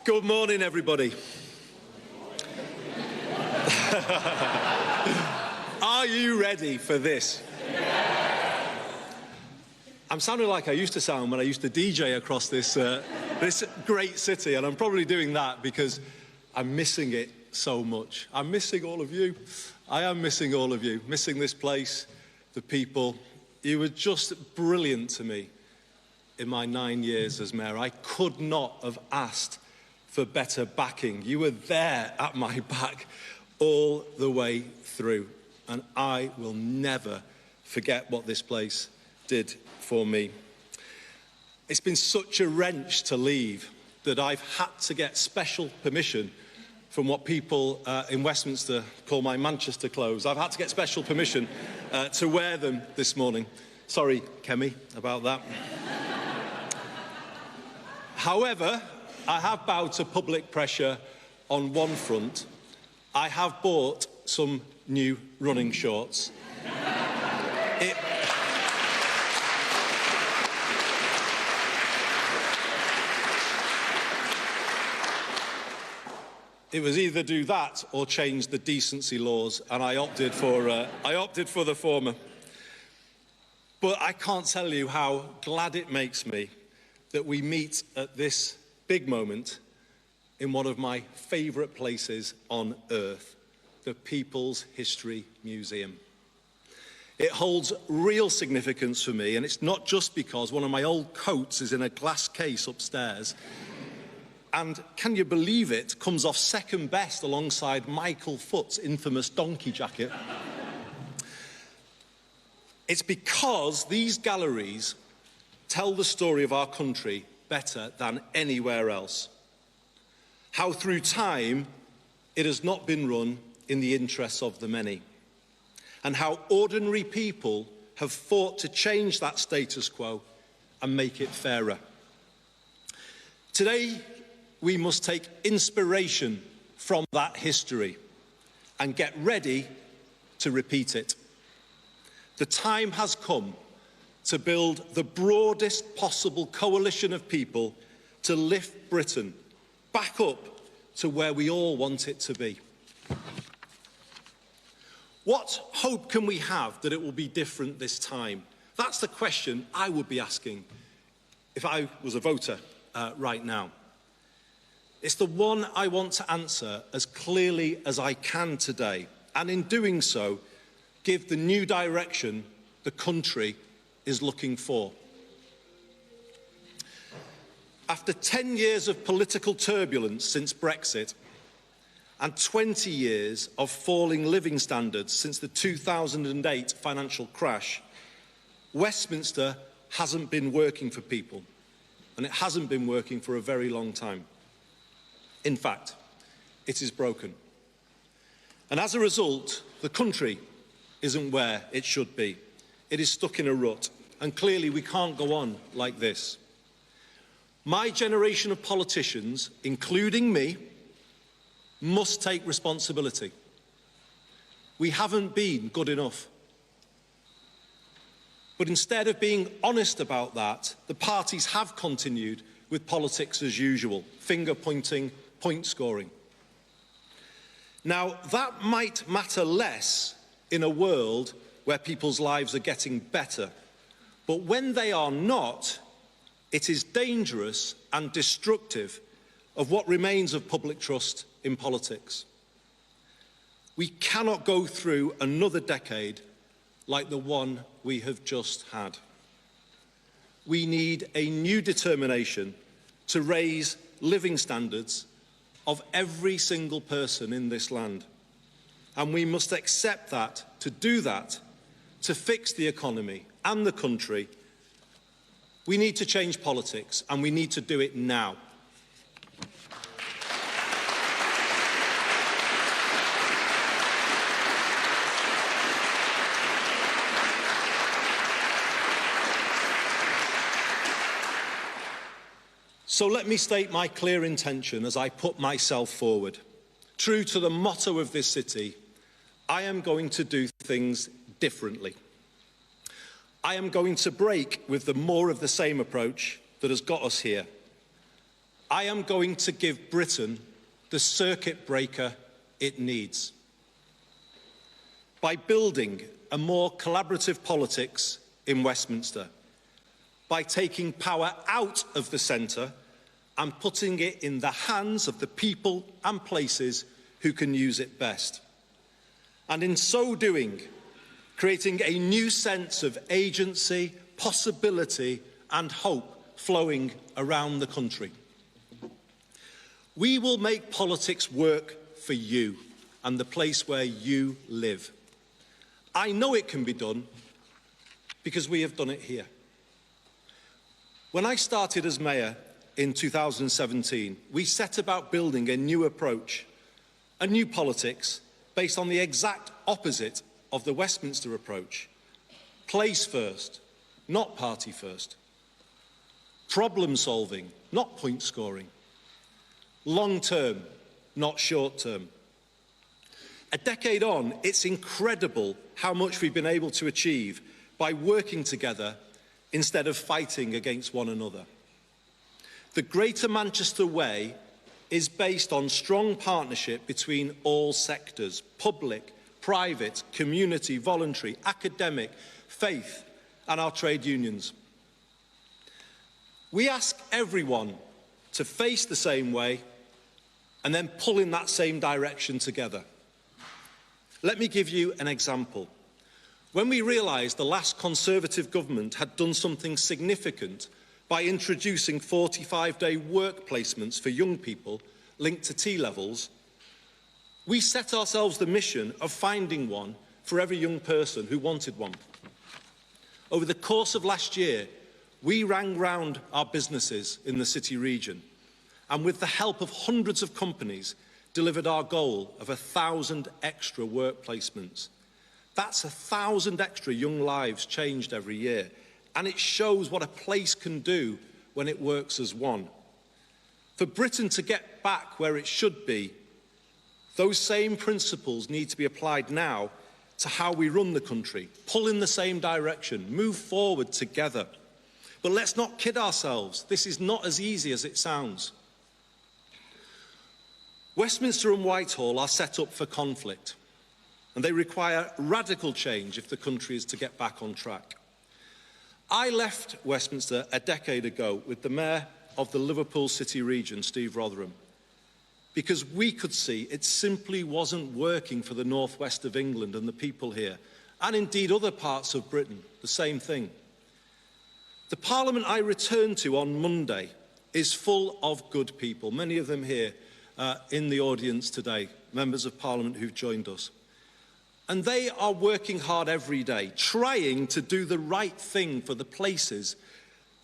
Good morning, everybody. Are you ready for this? I'm sounding like I used to sound when I used to DJ across this great city, and I'm probably doing that because I'm missing it so much. I'm missing all of you. I am missing all of you, missing this place, the people. You were just brilliant to me in my 9 years as mayor. I could not have asked for better backing. You were there at my back all the way through, and I will never forget what this place did for me. It's been such a wrench to leave that I've had to get special permission from what people in Westminster call my Manchester clothes. I've had to get special permission to wear them this morning. Sorry, Kemi, about that. However, I have bowed to public pressure on one front. I have bought some new running shorts. It was either do that or change the decency laws, and I opted for the former. But I can't tell you how glad it makes me that we meet at this big moment in one of my favourite places on earth, the People's History Museum. It holds real significance for me, and it's not just because one of my old coats is in a glass case upstairs, and can you believe it, comes off second best alongside Michael Foot's infamous donkey jacket. It's because these galleries tell the story of our country better than anywhere else. How through time it has not been run in the interests of the many, and how ordinary people have fought to change that status quo and make it fairer. Today, we must take inspiration from that history and get ready to repeat it. The time has come to build the broadest possible coalition of people to lift Britain back up to where we all want it to be. What hope can we have that it will be different this time? That's the question I would be asking if I was a voter right now. It's the one I want to answer as clearly as I can today, and in doing so, give the new direction the country is looking for. After 10 years of political turbulence since Brexit and 20 years of falling living standards since the 2008 financial crash, Westminster hasn't been working for people, and it hasn't been working for a very long time. In fact, it is broken. And as a result, the country isn't where it should be. It is stuck in a rut, and clearly we can't go on like this. My generation of politicians, including me, must take responsibility. We haven't been good enough. But instead of being honest about that, the parties have continued with politics as usual, finger-pointing, point scoring. Now, that might matter less in a world where people's lives are getting better, but when they are not, it is dangerous and destructive of what remains of public trust in politics. We cannot go through another decade like the one we have just had. We need a new determination to raise living standards of every single person in this land. And we must accept that, to do that, to fix the economy and the country, we need to change politics, and we need to do it now. So let me state my clear intention as I put myself forward. True to the motto of this city, I am going to do things differently. I am going to break with the more of the same approach that has got us here. I am going to give Britain the circuit breaker it needs. By building a more collaborative politics in Westminster, by taking power out of the centre and putting it in the hands of the people and places who can use it best. And in so doing, creating a new sense of agency, possibility and hope flowing around the country. We will make politics work for you and the place where you live. I know it can be done because we have done it here. When I started as mayor in 2017, we set about building a new approach, a new politics based on the exact opposite of the Westminster approach. Place first, not party first. Problem solving, not point scoring. Long term, not short term. A decade on, it's incredible how much we've been able to achieve by working together instead of fighting against one another. The Greater Manchester Way is based on strong partnership between all sectors, public, private, community, voluntary, academic, faith, and our trade unions. We ask everyone to face the same way and then pull in that same direction together. Let me give you an example. When we realised the last Conservative government had done something significant by introducing 45-day work placements for young people linked to T-levels, we set ourselves the mission of finding one for every young person who wanted one. Over the course of last year, we rang round our businesses in the city region and with the help of hundreds of companies delivered our goal of 1,000 extra work placements. That's 1,000 extra young lives changed every year, and it shows what a place can do when it works as one. For Britain to get back where it should be, those same principles need to be applied now to how we run the country, pull in the same direction, move forward together. But let's not kid ourselves, this is not as easy as it sounds. Westminster and Whitehall are set up for conflict, and they require radical change if the country is to get back on track. I left Westminster a decade ago with the Mayor of the Liverpool City region, Steve Rotherham, because we could see it simply wasn't working for the northwest of England and the people here, and indeed other parts of Britain, the same thing. The Parliament I returned to on Monday is full of good people, many of them here in the audience today, members of Parliament who've joined us. And they are working hard every day, trying to do the right thing for the places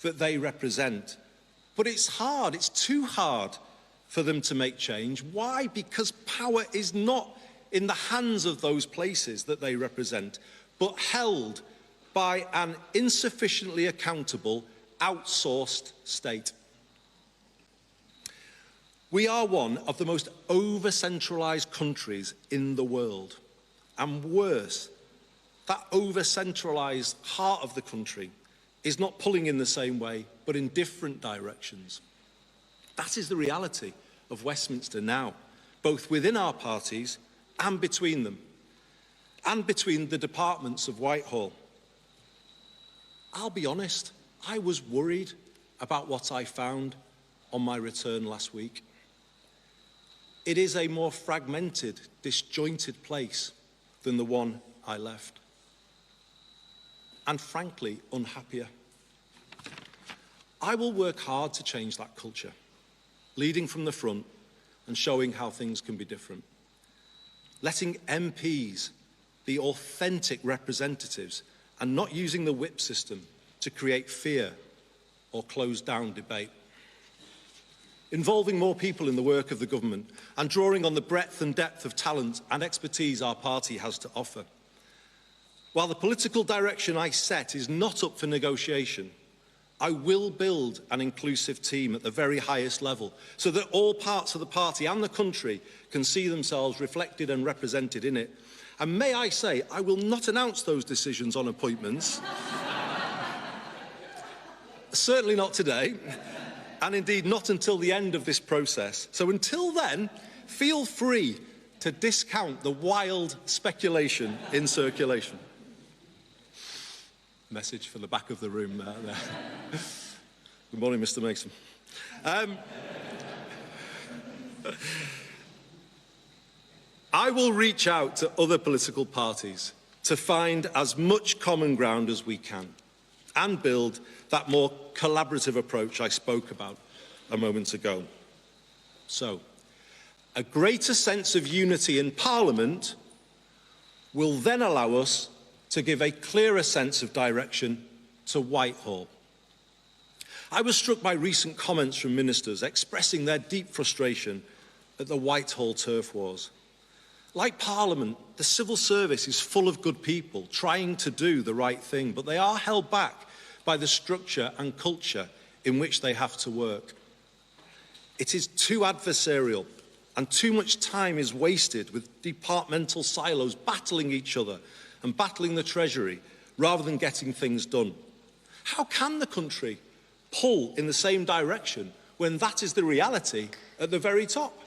that they represent. But it's hard, it's too hard for them to make change. Why? Because power is not in the hands of those places that they represent, but held by an insufficiently accountable, outsourced state. We are one of the most over-centralised countries in the world. And worse, that over-centralised heart of the country is not pulling in the same way, but in different directions. That is the reality of Westminster now, both within our parties and between them, and between the departments of Whitehall. I'll be honest, I was worried about what I found on my return last week. It is a more fragmented, disjointed place than the one I left. And frankly, unhappier. I will work hard to change that culture, leading from the front and showing how things can be different. Letting MPs be authentic representatives and not using the whip system to create fear or close down debate. Involving more people in the work of the government and drawing on the breadth and depth of talent and expertise our party has to offer. While the political direction I set is not up for negotiation, I will build an inclusive team at the very highest level so that all parts of the party and the country can see themselves reflected and represented in it. And may I say, I will not announce those decisions on appointments. Certainly not today. and indeed not until the end of this process. So until then, feel free to discount the wild speculation in circulation. Message for the back of the room there. Good morning, Mr. Mason. I will reach out to other political parties to find as much common ground as we can and build that more collaborative approach I spoke about a moment ago. So, a greater sense of unity in Parliament will then allow us to give a clearer sense of direction to Whitehall. I was struck by recent comments from ministers expressing their deep frustration at the Whitehall turf wars. Like Parliament, the civil service is full of good people trying to do the right thing, but they are held back by the structure and culture in which they have to work. It is too adversarial, and too much time is wasted with departmental silos battling each other and battling the Treasury rather than getting things done. How can the country pull in the same direction when that is the reality at the very top?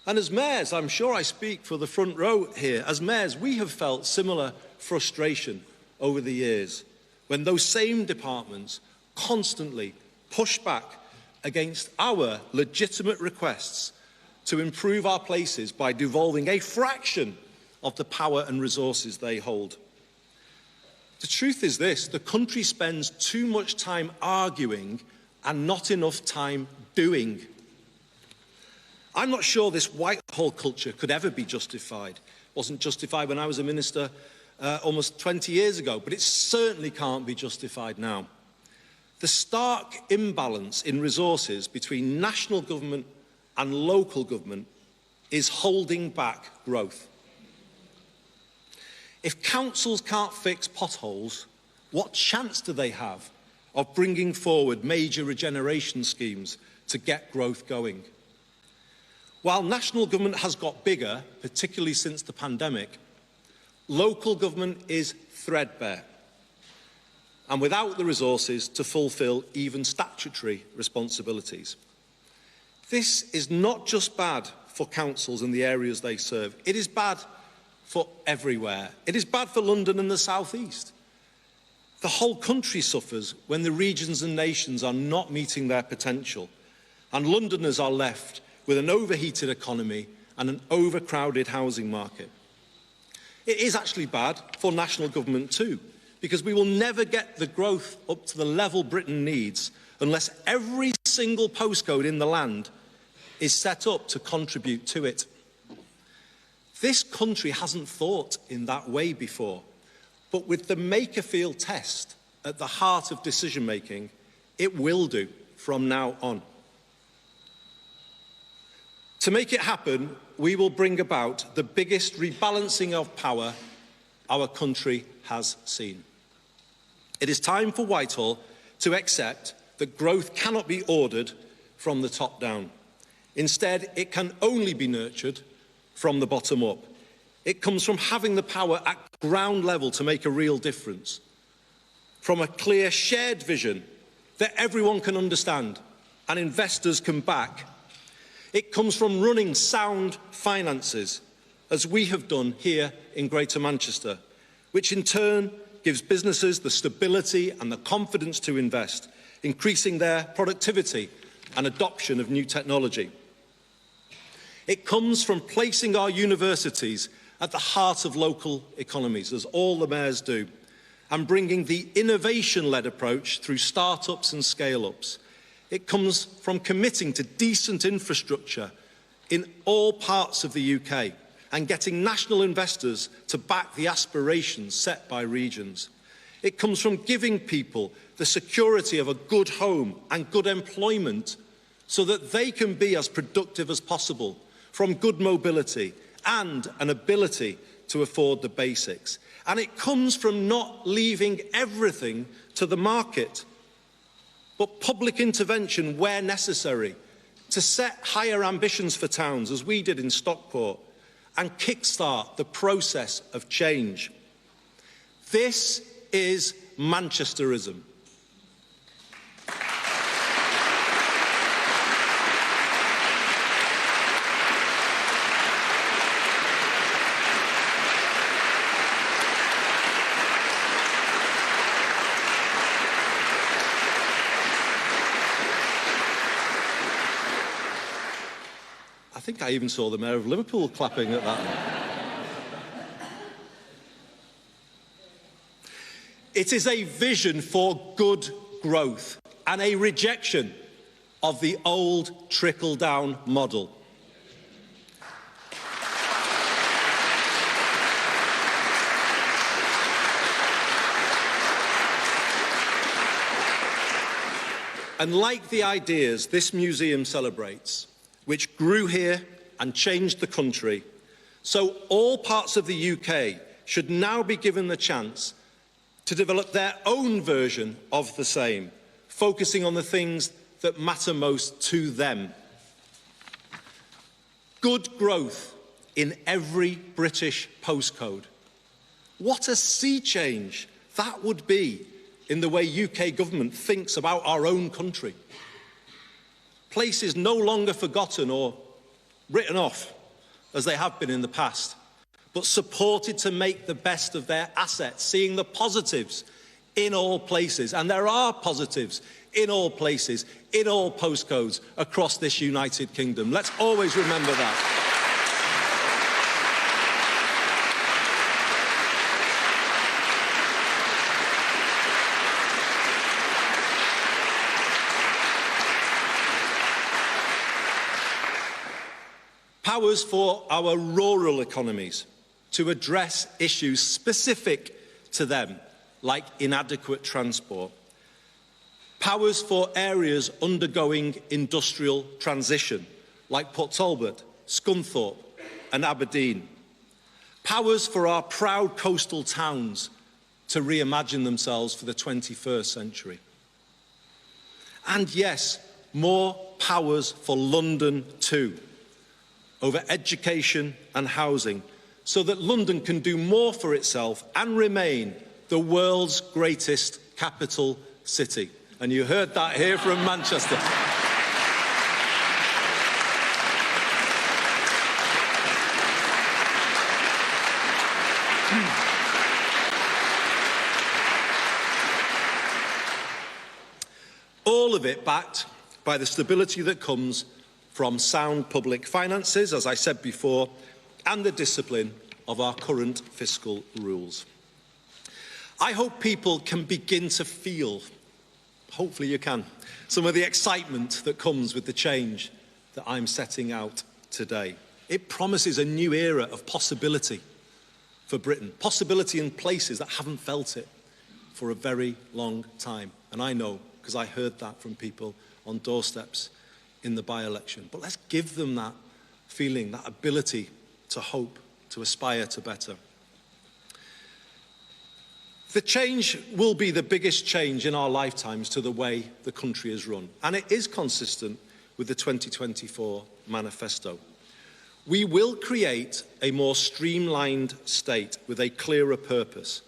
And as mayors, I'm sure I speak for the front row here, as mayors we have felt similar frustration over the years when those same departments constantly push back against our legitimate requests to improve our places by devolving a fraction of the power and resources they hold. The truth is this: the country spends too much time arguing and not enough time doing. I'm not sure this Whitehall culture could ever be justified. It wasn't justified when I was a minister almost 20 years ago, but it certainly can't be justified now. The stark imbalance in resources between national government and local government is holding back growth. If councils can't fix potholes, what chance do they have of bringing forward major regeneration schemes to get growth going? While national government has got bigger, particularly since the pandemic, local government is threadbare and without the resources to fulfil even statutory responsibilities. This is not just bad for councils and the areas they serve, it is bad for everywhere. It is bad for London and the South East. The whole country suffers when the regions and nations are not meeting their potential, and Londoners are left with an overheated economy and an overcrowded housing market. It is actually bad for national government too, because we will never get the growth up to the level Britain needs unless every single postcode in the land is set up to contribute to it. This country hasn't thought in that way before, but with the Makerfield test at the heart of decision-making, it will do from now on. To make it happen, we will bring about the biggest rebalancing of power our country has seen. It is time for Whitehall to accept that growth cannot be ordered from the top down. Instead, it can only be nurtured from the bottom up. It comes from having the power at ground level to make a real difference, from a clear shared vision that everyone can understand and investors can back. It comes from running sound finances, as we have done here in Greater Manchester, which in turn gives businesses the stability and the confidence to invest, increasing their productivity and adoption of new technology. It comes from placing our universities at the heart of local economies, as all the mayors do, and bringing the innovation-led approach through start-ups and scale-ups. It comes from committing to decent infrastructure in all parts of the UK and getting national investors to back the aspirations set by regions. It comes from giving people the security of a good home and good employment so that they can be as productive as possible, from good mobility and an ability to afford the basics. And it comes from not leaving everything to the market, but public intervention where necessary to set higher ambitions for towns, as we did in Stockport, and kickstart the process of change. This is Manchesterism. think I even saw the Mayor of Liverpool clapping at that. It is a vision for good growth and a rejection of the old trickle-down model. And like the ideas this museum celebrates, which grew here and changed the country, so all parts of the UK should now be given the chance to develop their own version of the same, focusing on the things that matter most to them. Good growth in every British postcode. What a sea change that would be in the way UK government thinks about our own country. Places no longer forgotten or written off, as they have been in the past, but supported to make the best of their assets, seeing the positives in all places. And there are positives in all places, in all postcodes across this United Kingdom. Let's always remember that. Powers for our rural economies to address issues specific to them, like inadequate transport. Powers for areas undergoing industrial transition, like Port Talbot, Scunthorpe and Aberdeen. Powers for our proud coastal towns to reimagine themselves for the 21st century. And yes, more powers for London too, over education and housing, so that London can do more for itself and remain the world's greatest capital city. And you heard that here from Manchester. All of it backed by the stability that comes from sound public finances, as I said before, and the discipline of our current fiscal rules. I hope people can begin to feel, hopefully you can, some of the excitement that comes with the change that I'm setting out today. It promises a new era of possibility for Britain, possibility in places that haven't felt it for a very long time. And I know, because I heard that from people on doorsteps in the by-election. But let's give them that feeling, that ability to hope, to aspire to better. The change will be the biggest change in our lifetimes to the way the country is run, and it is consistent with the 2024 manifesto. We will create a more streamlined state with a clearer purpose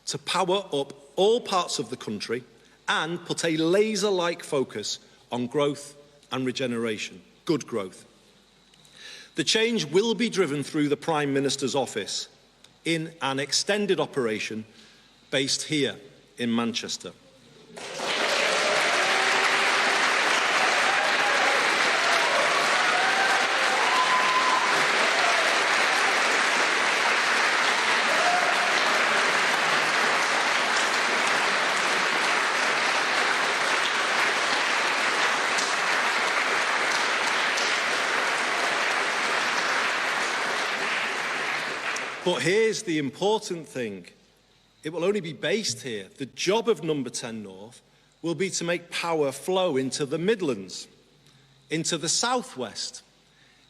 to power up all parts of the country and put a laser-like focus on growth and regeneration, good growth. The change will be driven through the Prime Minister's office in an extended operation based here in Manchester. But here's the important thing. It will only be based here. The job of Number 10 North will be to make power flow into the Midlands, into the southwest,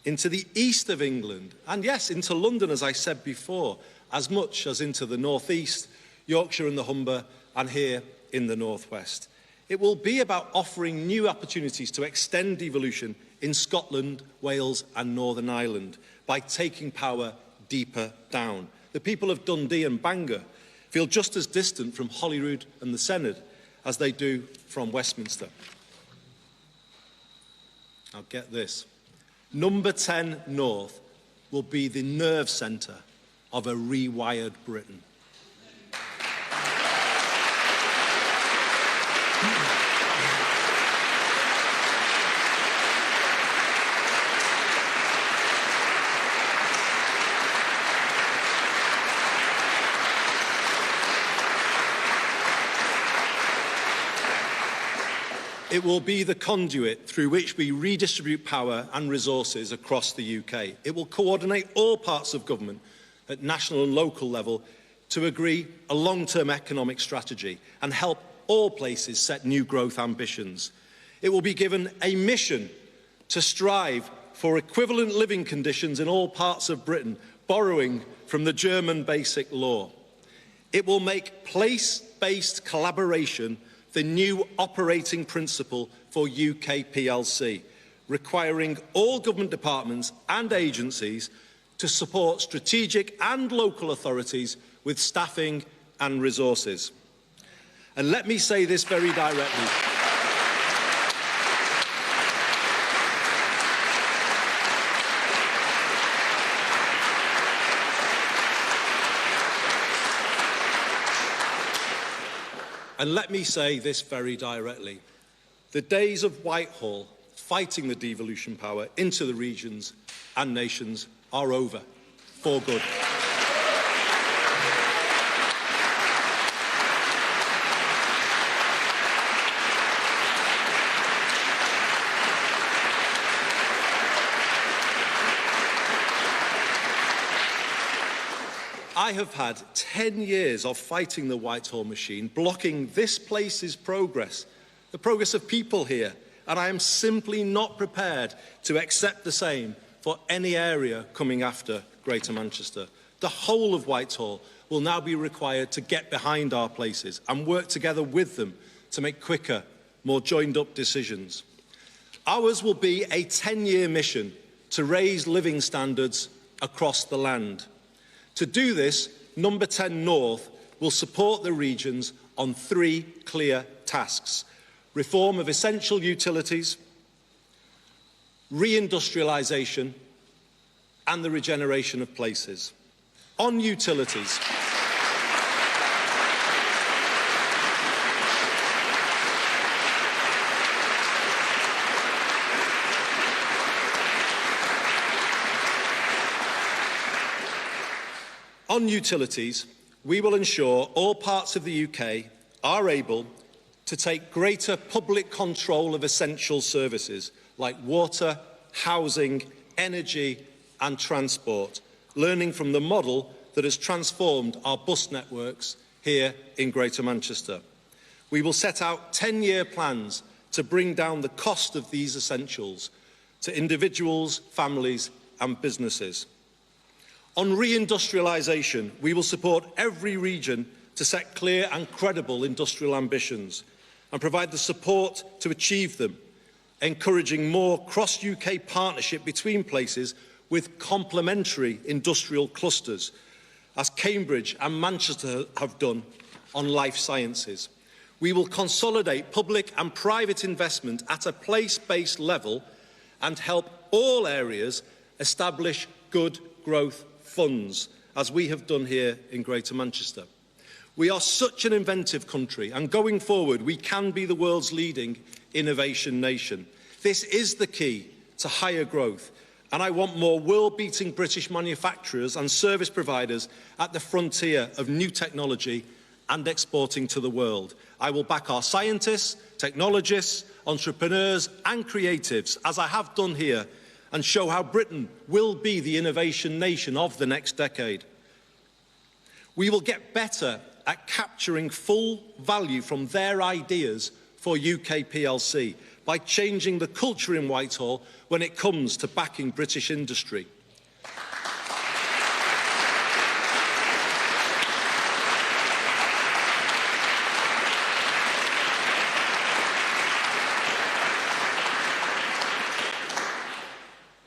into the east of England, and yes, into London, as I said before, as much as into the northeast, Yorkshire and the Humber, and here in the northwest. It will be about offering new opportunities to extend devolution in Scotland, Wales and Northern Ireland by taking power deeper down. The people of Dundee and Bangor feel just as distant from Holyrood and the Senedd as they do from Westminster. Now get this. Number 10 North will be the nerve centre of a rewired Britain. It will be the conduit through which we redistribute power and resources across the UK. It will coordinate all parts of government at national and local level to agree a long-term economic strategy and help all places set new growth ambitions. It will be given a mission to strive for equivalent living conditions in all parts of Britain, borrowing from the German Basic Law. It will make place-based collaboration the new operating principle for UK PLC, requiring all government departments and agencies to support strategic and local authorities with staffing and resources. And let me say this very directly. And let me say this very directly. The days of Whitehall fighting the devolution power into the regions and nations are over, for good. I have had 10 years of fighting the Whitehall machine, blocking this place's progress, the progress of people here, and I am simply not prepared to accept the same for any area coming after Greater Manchester. The whole of Whitehall will now be required to get behind our places and work together with them to make quicker, more joined-up decisions. Ours will be a 10-year mission to raise living standards across the land. To do this, Number 10 North will support the regions on 3 clear tasks: reform of essential utilities, reindustrialisation, and the regeneration of places. On utilities, we will ensure all parts of the UK are able to take greater public control of essential services like water, housing, energy and transport, learning from the model that has transformed our bus networks here in Greater Manchester. We will set out 10-year plans to bring down the cost of these essentials to individuals, families and businesses. On reindustrialisation, we will support every region to set clear and credible industrial ambitions and provide the support to achieve them, encouraging more cross-UK partnership between places with complementary industrial clusters, as Cambridge and Manchester have done on life sciences. We will consolidate public and private investment at a place-based level and help all areas establish good growth funds, as we have done here in Greater Manchester. We are such an inventive country, and going forward, we can be the world's leading innovation nation. This is the key to higher growth, and I want more world-beating British manufacturers and service providers at the frontier of new technology and exporting to the world. I will back our scientists, technologists, entrepreneurs and creatives, as I have done here, and show how Britain will be the innovation nation of the next decade. We will get better at capturing full value from their ideas for UK PLC by changing the culture in Whitehall when it comes to backing British industry.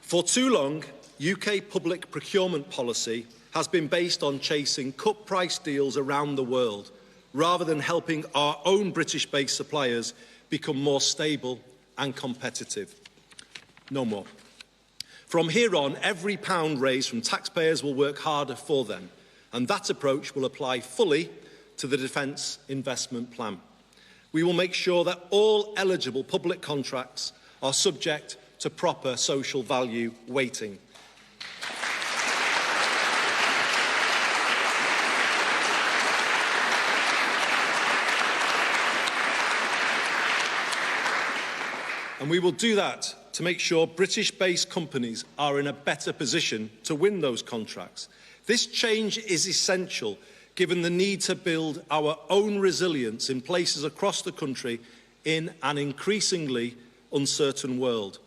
For too long, UK public procurement policy has been based on chasing cut-price deals around the world, rather than helping our own British-based suppliers become more stable and competitive. No more. From here on, every pound raised from taxpayers will work harder for them, and that approach will apply fully to the Defence Investment Plan. We will make sure that all eligible public contracts are subject to proper social value weighting. And we will do that to make sure British-based companies are in a better position to win those contracts. This change is essential, given the need to build our own resilience in places across the country in an increasingly uncertain world.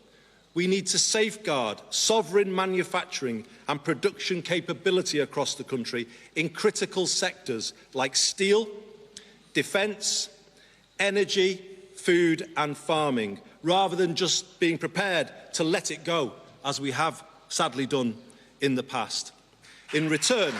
We need to safeguard sovereign manufacturing and production capability across the country in critical sectors like steel, defence, energy, food and farming, rather than just being prepared to let it go, as we have sadly done in the past. In return,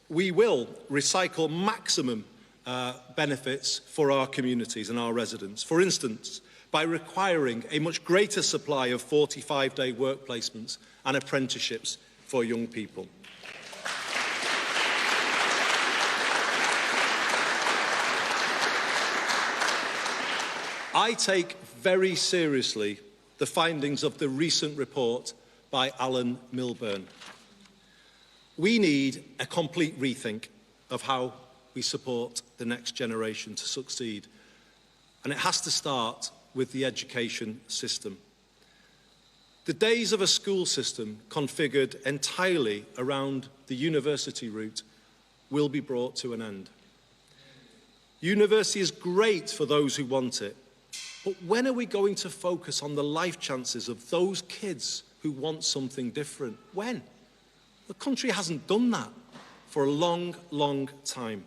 we will recycle maximum benefits for our communities and our residents. For instance, by requiring a much greater supply of 45-day work placements and apprenticeships for young people. I take very seriously the findings of the recent report by Alan Milburn. We need a complete rethink of how we support the next generation to succeed. And it has to start with the education system. The days of a school system configured entirely around the university route will be brought to an end. University is great for those who want it, but when are we going to focus on the life chances of those kids who want something different? When? The country hasn't done that for a long, long time.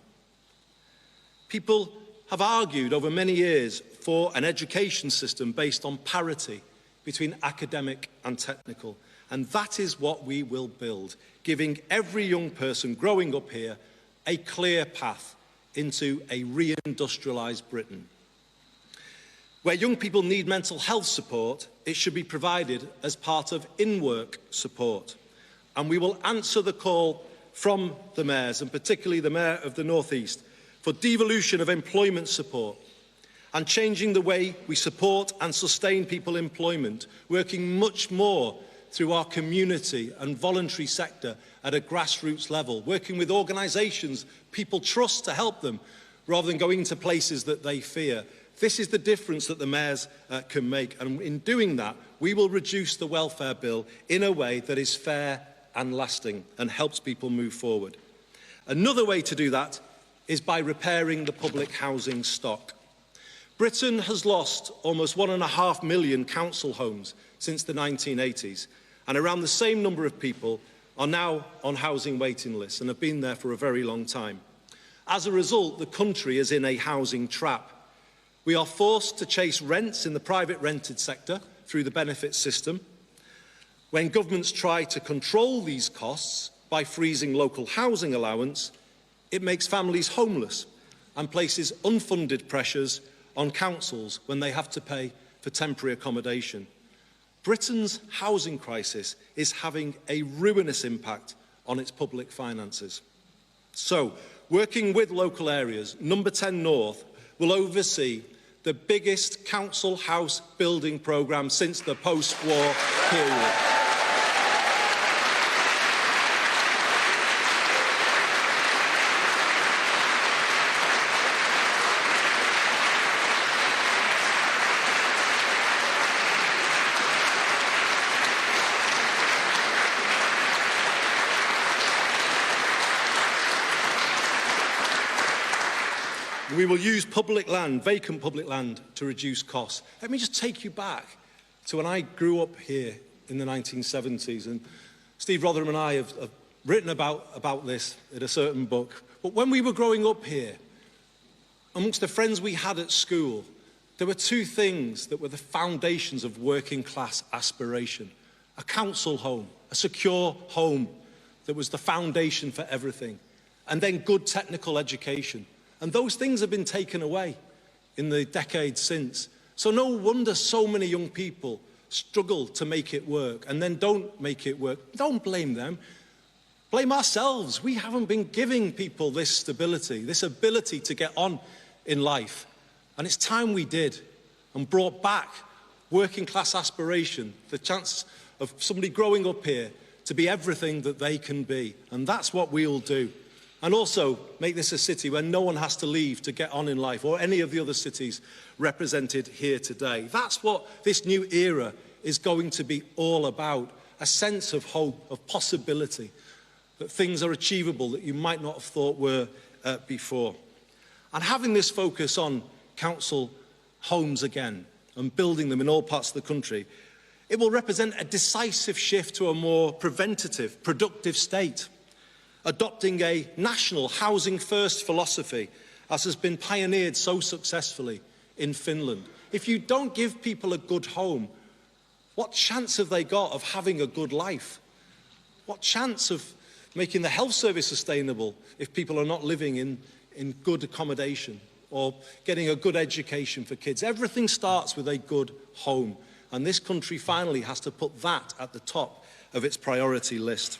People have argued over many years for an education system based on parity between academic and technical, and that is what we will build, giving every young person growing up here a clear path into a reindustrialised Britain. Where young people need mental health support, it should be provided as part of in-work support. And we will answer the call from the mayors, and particularly the Mayor of the North East, for devolution of employment support and changing the way we support and sustain people employment, working much more through our community and voluntary sector at a grassroots level, working with organisations people trust to help them, rather than going to places that they fear. This is the difference that the mayors can make, and in doing that, we will reduce the welfare bill in a way that is fair and lasting and helps people move forward. Another way to do that is by repairing the public housing stock. Britain has lost almost 1.5 million council homes since the 1980s, and around the same number of people are now on housing waiting lists and have been there for a very long time. As a result, the country is in a housing trap. We are forced to chase rents in the private rented sector through the benefit system. When governments try to control these costs by freezing local housing allowance, it makes families homeless and places unfunded pressures on councils when they have to pay for temporary accommodation. Britain's housing crisis is having a ruinous impact on its public finances. So, working with local areas, Number 10 North will oversee the biggest council house building programme since the post-war period. We will use public land, vacant public land, to reduce costs. Let me just take you back to when I grew up here in the 1970s, and Steve Rotherham and I have written about this in a certain book. But when we were growing up here, amongst the friends we had at school, there were two things that were the foundations of working class aspiration. A council home, a secure home that was the foundation for everything, and then good technical education. And those things have been taken away in the decades since. So no wonder so many young people struggle to make it work and then don't make it work. Don't blame them. Blame ourselves. We haven't been giving people this stability, this ability to get on in life. And it's time we did and brought back working class aspiration, the chance of somebody growing up here to be everything that they can be. And that's what we'll do. And also make this a city where no one has to leave to get on in life, or any of the other cities represented here today. That's what this new era is going to be all about. A sense of hope, of possibility, that things are achievable that you might not have thought were before. And having this focus on council homes again and building them in all parts of the country, it will represent a decisive shift to a more preventative, productive state, adopting a national housing first philosophy, as has been pioneered so successfully in Finland. If you don't give people a good home, what chance have they got of having a good life? What chance of making the health service sustainable if people are not living in good accommodation or getting a good education for kids? Everything starts with a good home, and this country finally has to put that at the top of its priority list.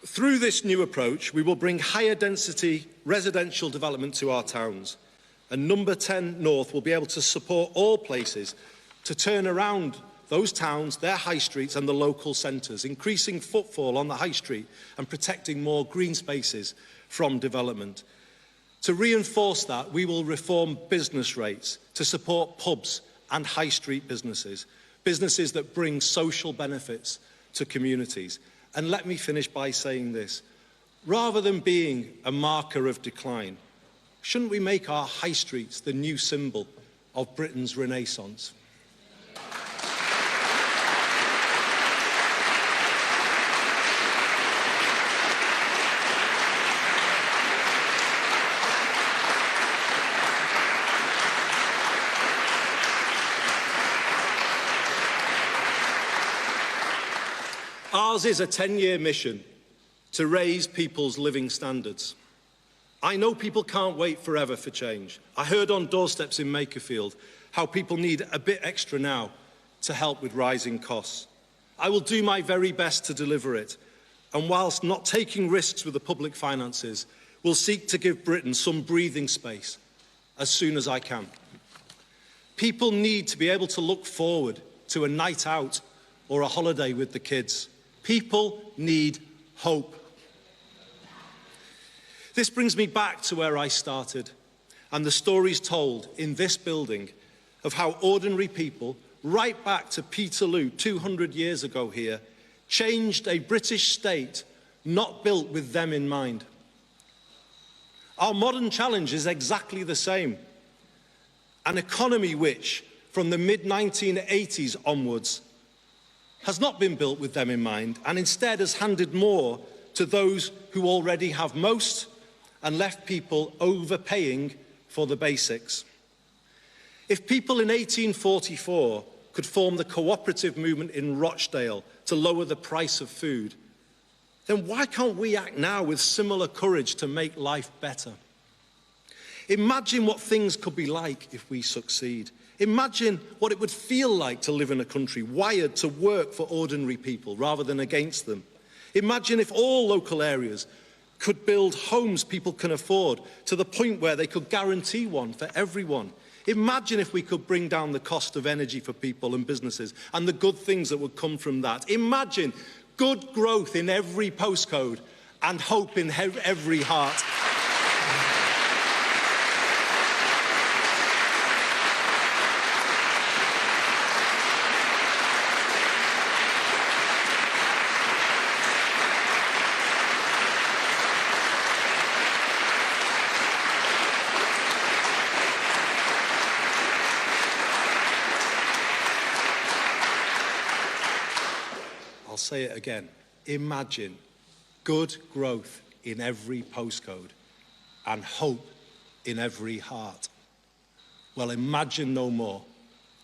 Through this new approach, we will bring higher density residential development to our towns. And Number 10 North will be able to support all places to turn around those towns, their high streets and the local centres, increasing footfall on the high street and protecting more green spaces from development. To reinforce that, we will reform business rates to support pubs and high street businesses, businesses that bring social benefits to communities. And let me finish by saying this. Rather than being a marker of decline, shouldn't we make our high streets the new symbol of Britain's renaissance? Ours is a 10-year mission to raise people's living standards. I know people can't wait forever for change. I heard on doorsteps in Makerfield how people need a bit extra now to help with rising costs. I will do my very best to deliver it, and whilst not taking risks with the public finances, will seek to give Britain some breathing space as soon as I can. People need to be able to look forward to a night out or a holiday with the kids. People need hope. This brings me back to where I started and the stories told in this building of how ordinary people, right back to Peterloo 200 years ago here, changed a British state not built with them in mind. Our modern challenge is exactly the same. An economy which, from the mid-1980s onwards, has not been built with them in mind, and instead has handed more to those who already have most and left people overpaying for the basics. If people in 1844 could form the cooperative movement in Rochdale to lower the price of food, then why can't we act now with similar courage to make life better? Imagine what things could be like if we succeed. Imagine what it would feel like to live in a country wired to work for ordinary people rather than against them. Imagine if all local areas could build homes people can afford to the point where they could guarantee one for everyone. Imagine if we could bring down the cost of energy for people and businesses and the good things that would come from that. Imagine good growth in every postcode and hope in every heart. I'll say it again. Imagine good growth in every postcode and hope in every heart. Well, imagine no more.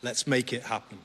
Let's make it happen.